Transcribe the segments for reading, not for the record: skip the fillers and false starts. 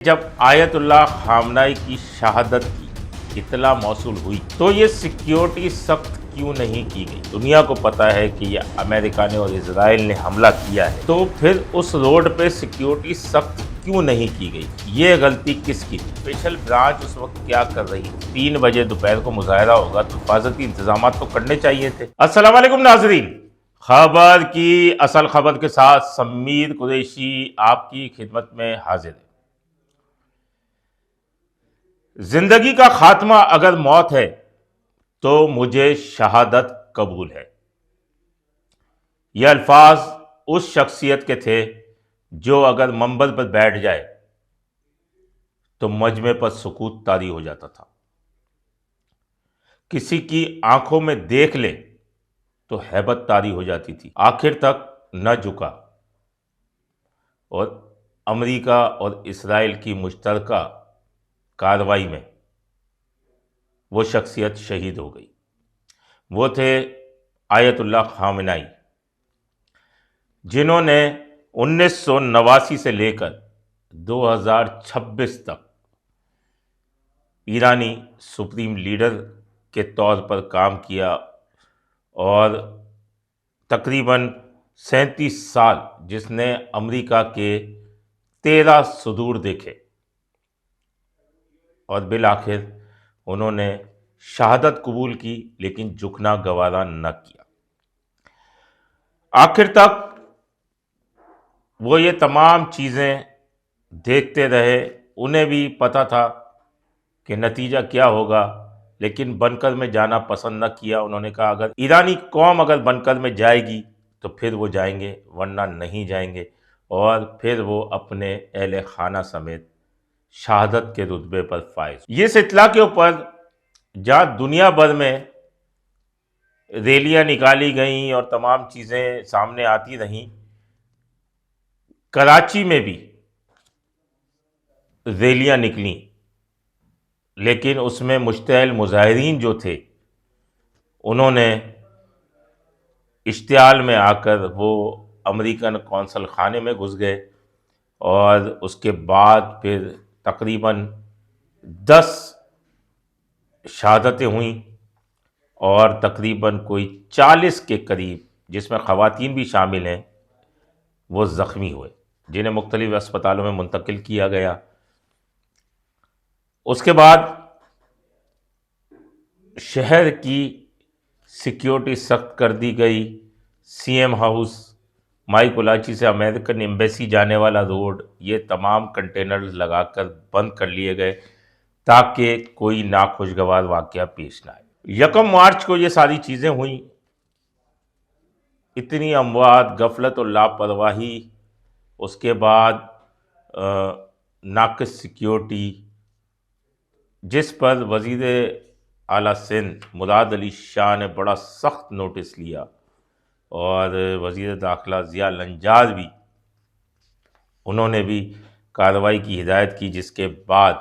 جب آیت اللہ خامنائی کی شہادت کی اطلاع موصول ہوئی تو یہ سیکیورٹی سخت کیوں نہیں کی گئی؟ دنیا کو پتا ہے کہ یہ امریکہ نے اور اسرائیل نے حملہ کیا ہے، تو پھر اس روڈ پہ سیکیورٹی سخت کیوں نہیں کی گئی؟ یہ غلطی کس کی تھی؟ اسپیشل برانچ اس وقت کیا کر رہی تھی؟ 3 بجے دوپہر کو مظاہرہ ہوگا تو حفاظتی انتظامات تو کرنے چاہیے تھے۔ السلام علیکم ناظرین، خبر کی اصل خبر کے ساتھ سمیر قریشی آپ کی خدمت میں حاضر ہے۔ زندگی کا خاتمہ اگر موت ہے تو مجھے شہادت قبول ہے۔ یہ الفاظ اس شخصیت کے تھے جو اگر منبر پر بیٹھ جائے تو مجمع پر سکوت طاری ہو جاتا تھا، کسی کی آنکھوں میں دیکھ لے تو ہیبت طاری ہو جاتی تھی، آخر تک نہ جھکا اور امریکہ اور اسرائیل کی مشترکہ کارروائی میں وہ شخصیت شہید ہو گئی۔ وہ تھے آیت اللہ خامنائی، جنہوں نے 1989 سے لے کر 2026 تک ایرانی سپریم لیڈر کے طور پر کام کیا اور تقریباً 37 سال جس نے امریکہ کے 13 صدور دیکھے، اور بالآخر انہوں نے شہادت قبول کی، لیکن جھکنا گوارا نہ کیا۔ آخر تک وہ یہ تمام چیزیں دیکھتے رہے، انہیں بھی پتا تھا کہ نتیجہ کیا ہوگا، لیکن بنکر میں جانا پسند نہ کیا۔ انہوں نے کہا اگر ایرانی قوم اگر بنکر میں جائے گی تو پھر وہ جائیں گے، ورنہ نہیں جائیں گے، اور پھر وہ اپنے اہل خانہ سمیت شہادت کے رتبے پر فائز۔ اس اطلاع کے اوپر جہاں دنیا بھر میں ریلیاں نکالی گئیں اور تمام چیزیں سامنے آتی رہیں، کراچی میں بھی ریلیاں نکلیں، لیکن اس میں مشتعل مظاہرین جو تھے انہوں نے اشتعال میں آ کر وہ امریکن قونصل خانے میں گھس گئے، اور اس کے بعد پھر تقریباً 10 شہادتیں ہوئیں، اور تقریباً کوئی 40 کے قریب جس میں خواتین بھی شامل ہیں وہ زخمی ہوئے، جنہیں مختلف اسپتالوں میں منتقل کیا گیا۔ اس کے بعد شہر کی سیکیورٹی سخت کر دی گئی، سی ایم ہاؤس، مائی کولاچی سے امریکن ایمبیسی جانے والا روڈ، یہ تمام کنٹینرز لگا کر بند کر لیے گئے تاکہ کوئی ناخوشگوار واقعہ پیش نہ آئے۔ 1 مارچ کو یہ ساری چیزیں ہوئیں، اتنی اموات، غفلت اور لاپرواہی، اس کے بعد ناقص سیکیورٹی، جس پر وزیر اعلیٰ سندھ مراد علی شاہ نے بڑا سخت نوٹس لیا، اور وزیر داخلہ ضیاء النجار بھی، انہوں نے بھی کارروائی کی ہدایت کی، جس کے بعد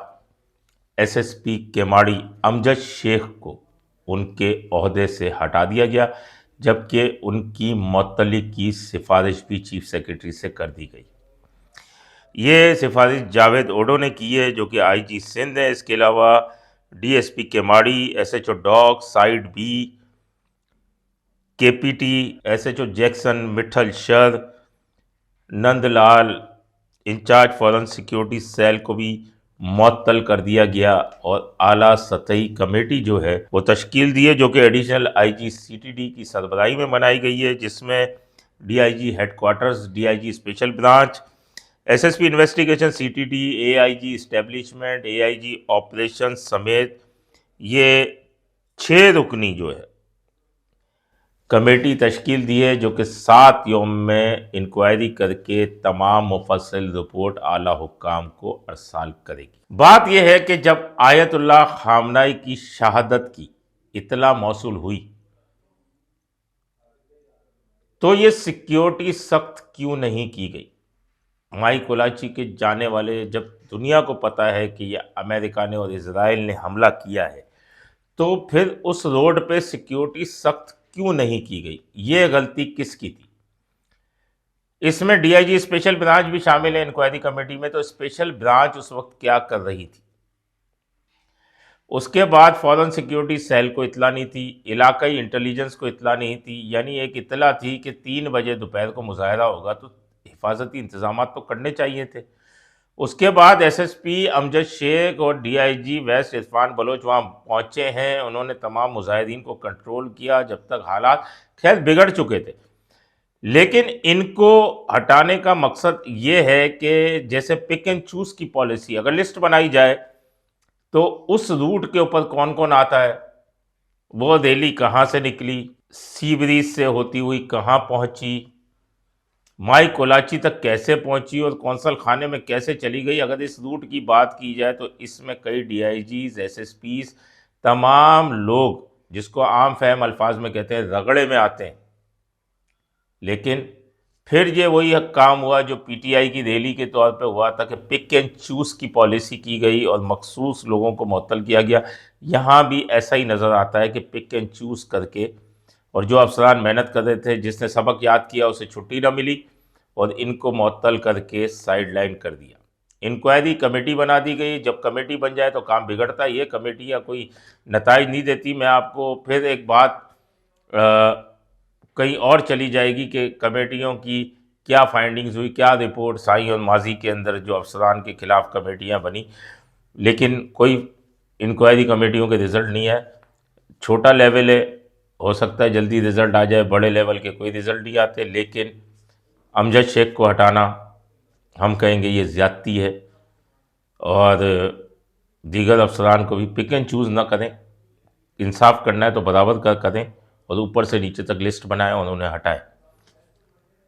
ایس ایس پی کیماڑی امجد شیخ کو ان کے عہدے سے ہٹا دیا گیا، جبکہ ان کی معطلی کی سفارش بھی چیف سیکرٹری سے کر دی گئی۔ یہ سفارش جاوید اوڈو نے کی ہے، جو کہ آئی جی سندھ ہے۔ اس کے علاوہ D S P Keamari, S H O dock side B, K P T, S H O Jackson, Mithal Shar, Nand لال، انچارج فورن سیکیورٹی سیل کو بھی معطل کر دیا گیا، اور اعلیٰ سطحی کمیٹی جو ہے وہ تشکیل دی ہے، جو کہ additional I G C T D کی سربراہی میں بنائی گئی ہے، جس میں D I G headquarters, D I G special branch, S S P investigation C T D, A I G establishment, A I G operation سمیت یہ 6 رکنی جو ہے کمیٹی تشکیل دی ہے، جو کہ 7 یوم میں انکوائری کر کے تمام مفصل رپورٹ اعلیٰ حکام کو ارسال کرے گی۔ بات یہ ہے کہ جب آیت اللہ خامنائی کی شہادت کی اطلاع موصول ہوئی تو یہ سیکیورٹی سخت کیوں نہیں کی گئی؟ مائی کولاچی کے جانے والے، جب دنیا کو پتا ہے کہ یہ امریکہ نے اور اسرائیل نے حملہ کیا ہے، تو پھر اس روڈ پہ سیکیورٹی سخت کیوں نہیں کی گئی؟ یہ غلطی کس کی تھی؟ اس میں D I G special branch بھی شامل ہے انکوائری کمیٹی میں. تو اسپیشل برانچ اس وقت کیا کر رہی تھی؟ اس کے بعد فورن سیکیورٹی سیل کو اطلاع نہیں تھی، علاقائی انٹیلیجنس کو اطلاع نہیں تھی، یعنی ایک اطلاع تھی کہ 3 بجے دوپہر کو مظاہرہ ہوگا تو حفاظتی انتظامات تو کرنے چاہیے تھے. اس کے بعد ایس ایس پی امجد شیخ اور D I G west Irfan Baloch وہاں پہنچے ہیں. انہوں نے تمام مظاہرین کو کنٹرول کیا جب تک حالات خیر بگڑ چکے تھے. لیکن ان کو ہٹانے کا مقصد یہ ہے کہ جیسے پک اینڈ چوز کی پالیسی، اگر لسٹ بنائی جائے تو اس روٹ کے اوپر کون کون آتا ہے، وہ ریلی کہاں سے نکلی، سی بریج سے ہوتی ہوئی کہاں پہنچی، مائی کولاچی تک کیسے پہنچی اور کونسل خانے میں کیسے چلی گئی. اگر اس روٹ کی بات کی جائے تو اس میں کئی D I Gs, S S Ps, تمام لوگ جس کو عام فہم الفاظ میں کہتے ہیں رگڑے میں آتے ہیں. لیکن پھر یہ وہی کام ہوا جو پی ٹی آئی کی ریلی کے طور پہ ہوا تھا کہ پک اینڈ چوز کی پالیسی کی گئی اور مخصوص لوگوں کو معطل کیا گیا. یہاں بھی ایسا ہی نظر آتا ہے کہ پک اینڈ چوز کر کے، اور جو افسران محنت کر رہے تھے، جس نے سبق یاد کیا اسے چھٹی نہ ملی اور ان کو معطل کر کے سائیڈ لائن کر دیا. انکوائری کمیٹی بنا دی گئی. جب کمیٹی بن جائے تو کام بگڑتا ہے. یہ کمیٹیاں کوئی نتائج نہیں دیتی. میں آپ کو پھر ایک بات کہیں اور چلی جائے گی کہ کمیٹیوں کی کیا فائنڈنگز ہوئی، کیا رپورٹس آئی اور ماضی کے اندر جو افسران کے خلاف کمیٹیاں بنی. لیکن کوئی انکوائری کمیٹیوں کے رزلٹ نہیں ہے. چھوٹا لیول ہے، ہو سکتا ہے جلدی رزلٹ آ جائے، بڑے لیول کے کوئی رزلٹ نہیں آتے. لیکن امجد شیخ کو ہٹانا ہم کہیں گے یہ زیادتی ہے، اور دیگر افسران کو بھی پک اینڈ چوز نہ کریں. انصاف کرنا ہے تو برابر کا کریں اور اوپر سے نیچے تک لسٹ بنائیں اور انہیں ہٹائیں.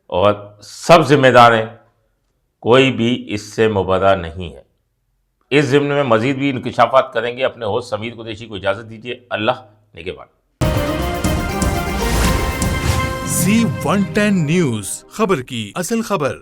اور سب ذمہ دار ہیں، کوئی بھی اس سے مبرا نہیں ہے. اس ضمن میں مزید بھی انکشافات کریں گے. اپنے ہوسٹ سمیر قریشی کو اجازت دیجیے. اللہ نگہبان. Z110 نیوز، خبر کی اصل خبر.